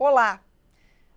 Olá!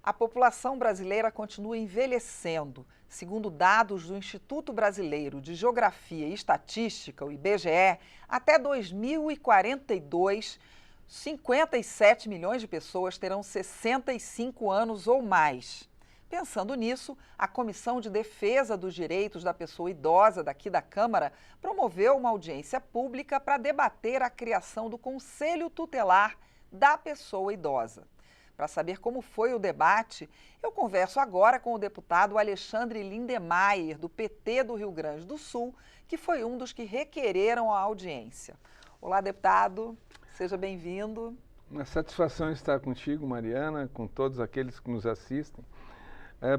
A população brasileira continua envelhecendo. Segundo dados do Instituto Brasileiro de Geografia e Estatística, o IBGE, até 2042, 57 milhões de pessoas terão 65 anos ou mais. Pensando nisso, a Comissão de Defesa dos Direitos da Pessoa Idosa daqui da Câmara promoveu uma audiência pública para debater a criação do Conselho Tutelar da Pessoa Idosa. Para saber como foi o debate, eu converso agora com o deputado Alexandre Lindemeyer, do PT do Rio Grande do Sul, que foi um dos que requereram a audiência. Olá, deputado, seja bem-vindo. Uma satisfação estar contigo, Mariana, com todos aqueles que nos assistem.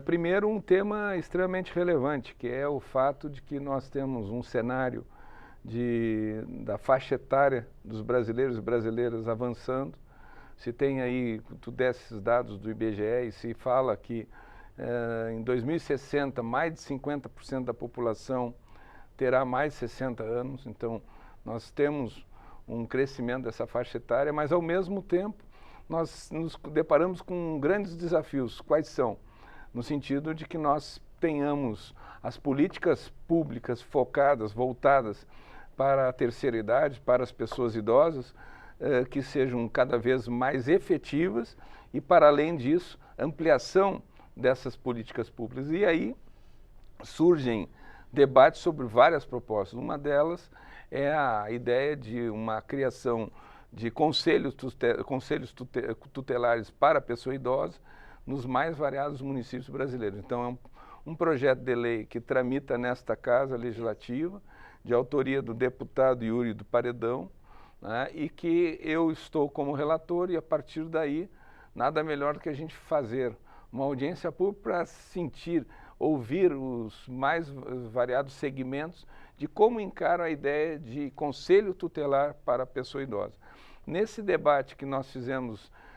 Primeiro, um tema extremamente relevante, que é o fato de que nós temos um cenário da faixa etária dos brasileiros e brasileiras avançando. Se tem aí, tu desses esses dados do IBGE e se fala que em 2060 mais de 50% da população terá mais de 60 anos, então nós temos um crescimento dessa faixa etária, mas ao mesmo tempo nós nos deparamos com grandes desafios. Quais são? No sentido de que nós tenhamos as políticas públicas focadas, voltadas para a terceira idade, para as pessoas idosas, que sejam cada vez mais efetivas e, para além disso, ampliação dessas políticas públicas. E aí surgem debates sobre várias propostas. Uma delas é a ideia de uma criação de conselhos tutelares para a pessoa idosa nos mais variados municípios brasileiros. Então, é um projeto de lei que tramita nesta Casa Legislativa, de autoria do deputado Yuri do Paredão, né, e que eu estou como relator, e a partir daí, nada melhor do que a gente fazer uma audiência pública para ouvir os mais variados segmentos de como encaram a ideia de conselho tutelar para a pessoa idosa. Nesse debate que nós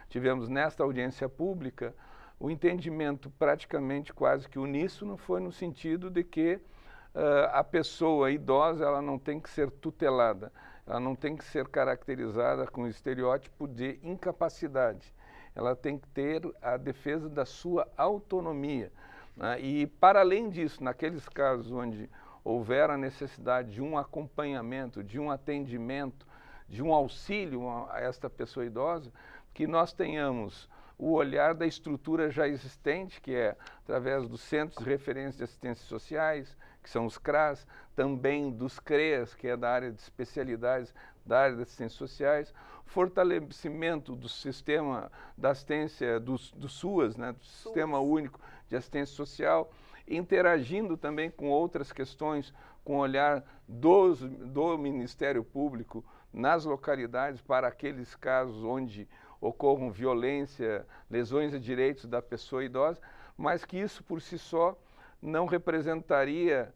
tivemos nesta audiência pública, o entendimento praticamente quase que uníssono foi no sentido de que a pessoa idosa ela não tem que ser tutelada, ela não tem que ser caracterizada com o estereótipo de incapacidade, ela tem que ter a defesa da sua autonomia, né? E, para além disso, naqueles casos onde houver a necessidade de um acompanhamento, de um atendimento, de um auxílio a esta pessoa idosa, que nós tenhamos o olhar da estrutura já existente, que é através dos Centros de Referência de Assistências Sociais, que são os CRAS, também dos CREAS, que é da área de especialidades da área de assistências sociais, fortalecimento do sistema da assistência, do SUAS, né, do Sistema Único de Assistência Social, interagindo também com outras questões, com o olhar do Ministério Público nas localidades para aqueles casos onde ocorram violência, lesões de direitos da pessoa idosa, mas que isso por si só não representaria,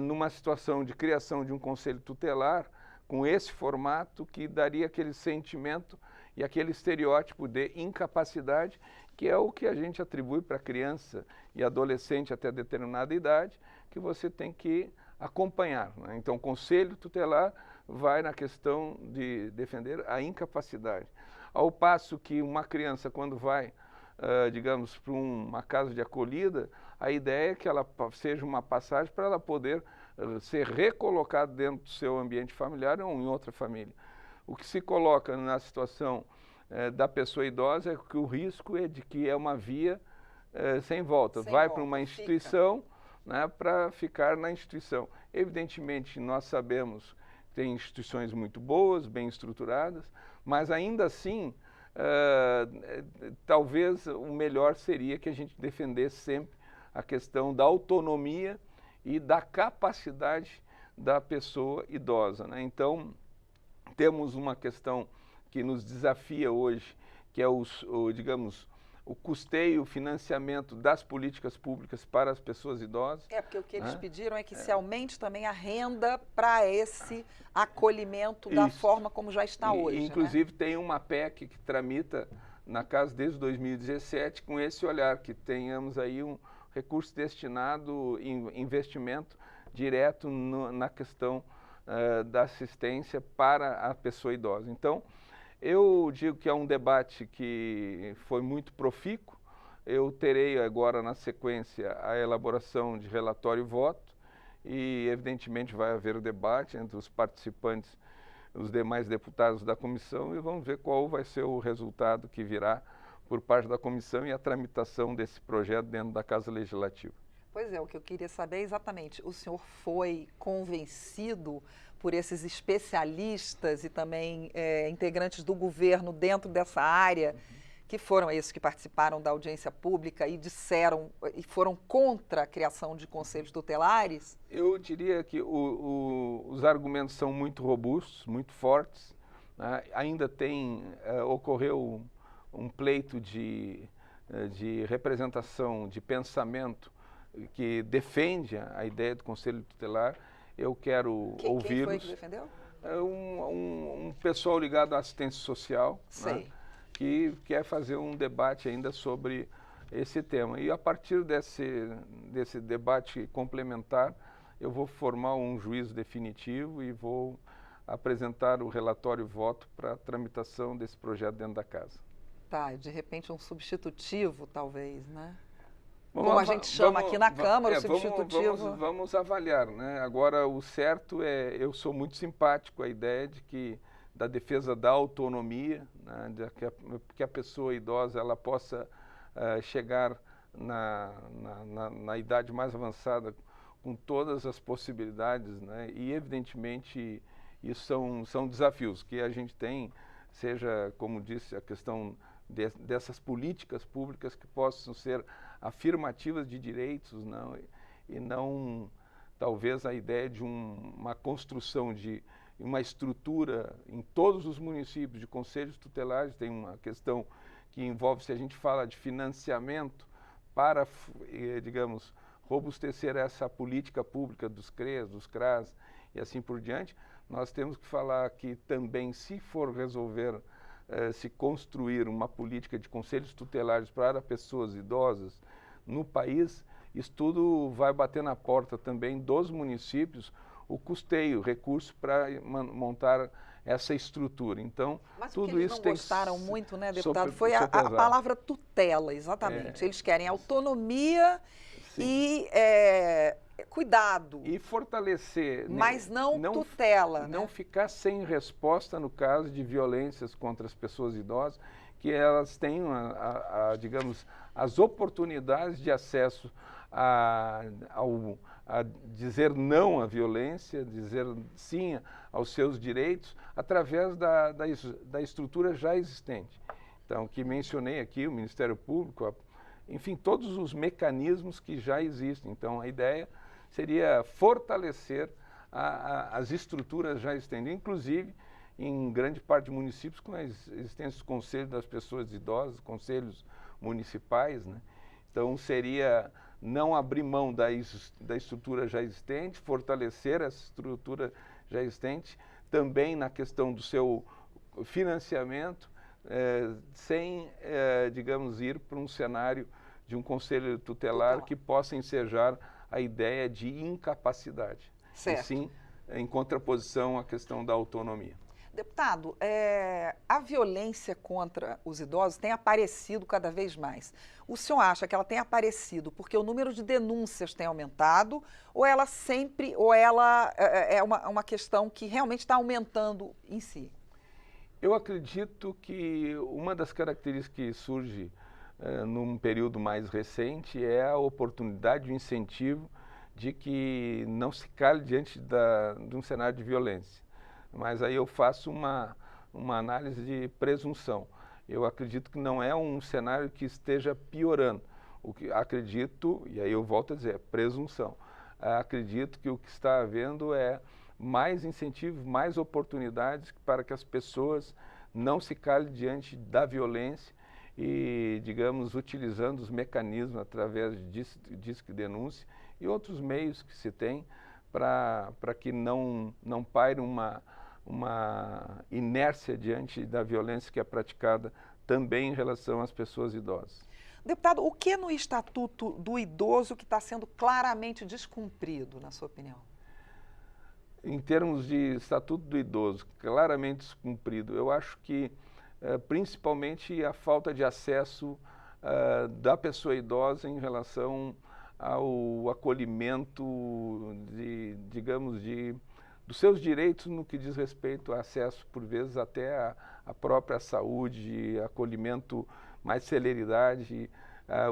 numa situação de criação de um conselho tutelar, com esse formato, que daria aquele sentimento e aquele estereótipo de incapacidade, que é o que a gente atribui para criança e adolescente até determinada idade, que você tem que acompanhar, né? Então, o conselho tutelar vai na questão de defender a incapacidade. Ao passo que uma criança, quando vai, digamos, para uma casa de acolhida, a ideia é que ela seja uma passagem para ela poder ser recolocada dentro do seu ambiente familiar ou em outra família. O que se coloca na situação da pessoa idosa é que o risco é de que é uma via sem volta. Vai para uma instituição, né, para ficar na instituição. Evidentemente, nós sabemos que tem instituições muito boas, bem estruturadas, mas ainda assim, talvez o melhor seria que a gente defendesse sempre a questão da autonomia e da capacidade da pessoa idosa, né? Então, temos uma questão que nos desafia hoje, que é digamos, o custeio, o financiamento das políticas públicas para as pessoas idosas. Porque o que eles pediram é que se aumente também a renda para esse acolhimento da forma como já está hoje. Inclusive, né? Tem uma PEC que tramita na casa desde 2017, com esse olhar, que tenhamos aí um recurso destinado em investimento direto na questão da assistência para a pessoa idosa. Então, Eu digo que é um debate que foi muito profícuo. Eu terei agora, na sequência, a elaboração de relatório e voto e, evidentemente, vai haver o debate entre os participantes, os demais deputados da comissão, e vamos ver qual vai ser o resultado que virá por parte da comissão e a tramitação desse projeto dentro da Casa Legislativa. Pois é, o que eu queria saber é exatamente, o senhor foi convencido por esses especialistas e também integrantes do governo dentro dessa área, que foram esses que participaram da audiência pública e disseram e foram contra a criação de conselhos tutelares? Eu diria que os argumentos são muito robustos, muito fortes, né? Ainda ocorreu um pleito de representação, de pensamento que defende a ideia do Conselho Tutelar. Eu quero ouvi-los. Quem foi que defendeu? Um pessoal ligado à assistência social, né, que quer fazer um debate ainda sobre esse tema. E a partir desse debate complementar, eu vou formar um juízo definitivo e vou apresentar o relatório e voto para a tramitação desse projeto dentro da casa. Tá, de repente um substitutivo, talvez, né? Como a gente chama aqui na Câmara, o substitutivo. Vamos avaliar, né? Agora, o certo é, eu sou muito simpático à ideia da defesa da autonomia, né? Que a pessoa idosa ela possa chegar na idade mais avançada com todas as possibilidades, né? E, evidentemente, isso são desafios que a gente tem, seja, como disse, a questão dessas políticas públicas que possam ser afirmativas de direitos, não, e não, talvez, a ideia de uma construção de uma estrutura em todos os municípios de conselhos tutelares. Tem uma questão que envolve, se a gente fala de financiamento para, digamos, robustecer essa política pública dos CREAs, dos CRAS e assim por diante, nós temos que falar que também, se for resolver se construir uma política de conselhos tutelares para pessoas idosas no país, isso tudo vai bater na porta também dos municípios, o custeio, recurso para montar essa estrutura. Então, mas tudo o que eles isso não gostaram muito, né, deputado, foi a palavra tutela, exatamente. Eles querem autonomia e cuidado. E fortalecer. Mas não tutela. Não né? ficar sem resposta no caso de violências contra as pessoas idosas, que elas tenham, digamos, as oportunidades de acesso a dizer não à violência, dizer sim aos seus direitos, através da estrutura já existente. Então, que mencionei aqui, o Ministério Público, enfim, todos os mecanismos que já existem. Então, a ideia seria fortalecer as estruturas já existentes, inclusive em grande parte de municípios com a existência dos conselhos das pessoas idosas, conselhos municipais, né? Então, seria não abrir mão da estrutura já existente, fortalecer essa estrutura já existente, também na questão do seu financiamento, sem, digamos, ir para um cenário de um conselho tutelar que possa ensejar a ideia de incapacidade. Certo. E sim, em contraposição à questão da autonomia. Deputado, a violência contra os idosos tem aparecido cada vez mais. O senhor acha que ela tem aparecido porque o número de denúncias tem aumentado, ou ela é uma questão que realmente está aumentando em si? Eu acredito que uma das características que surge num período mais recente é a oportunidade, o incentivo de que não se cale diante de um cenário de violência. Mas aí eu faço uma análise de presunção. Eu acredito que não é um cenário que esteja piorando. O que acredito, e aí eu volto a dizer, presunção. Acredito que o que está havendo é mais incentivos, mais oportunidades para que as pessoas não se calem diante da violência e, digamos, utilizando os mecanismos através de disque denúncia e outros meios que se tem para que não paire uma inércia diante da violência que é praticada também em relação às pessoas idosas. Deputado, o que no Estatuto do Idoso que está sendo claramente descumprido, na sua opinião? Em termos de Estatuto do Idoso, claramente descumprido, eu acho que principalmente a falta de acesso da pessoa idosa em relação ao acolhimento, digamos, dos seus direitos no que diz respeito a acesso, por vezes, até a própria saúde, acolhimento, mais celeridade,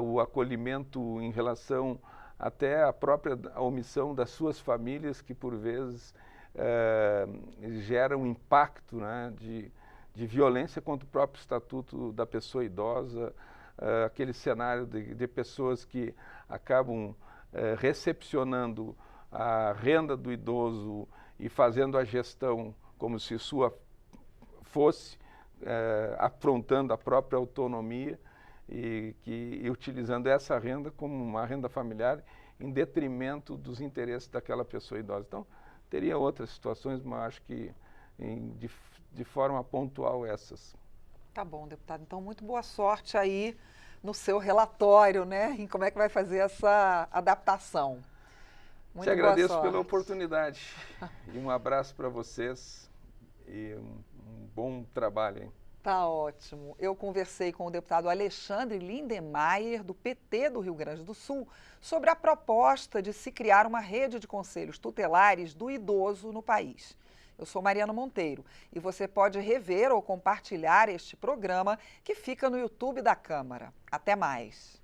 o acolhimento em relação até à própria omissão das suas famílias, que, por vezes, geram um impacto, né, de violência contra o próprio estatuto da pessoa idosa, aquele cenário de pessoas que acabam recepcionando a renda do idoso e fazendo a gestão como se sua fosse, afrontando a própria autonomia e utilizando essa renda como uma renda familiar em detrimento dos interesses daquela pessoa idosa. Então, teria outras situações, mas acho que de forma pontual essas. Tá bom, deputado. Então, muito boa sorte aí no seu relatório, né? Em como é que vai fazer essa adaptação. Muito Te agradeço boa pela sorte. oportunidade. E um abraço para vocês e um bom trabalho, hein? Tá ótimo. Eu conversei com o deputado Alexandre Lindenmayer, do PT do Rio Grande do Sul, sobre a proposta de se criar uma rede de conselhos tutelares do idoso no país. Eu sou Mariana Monteiro e você pode rever ou compartilhar este programa que fica no YouTube da Câmara. Até mais.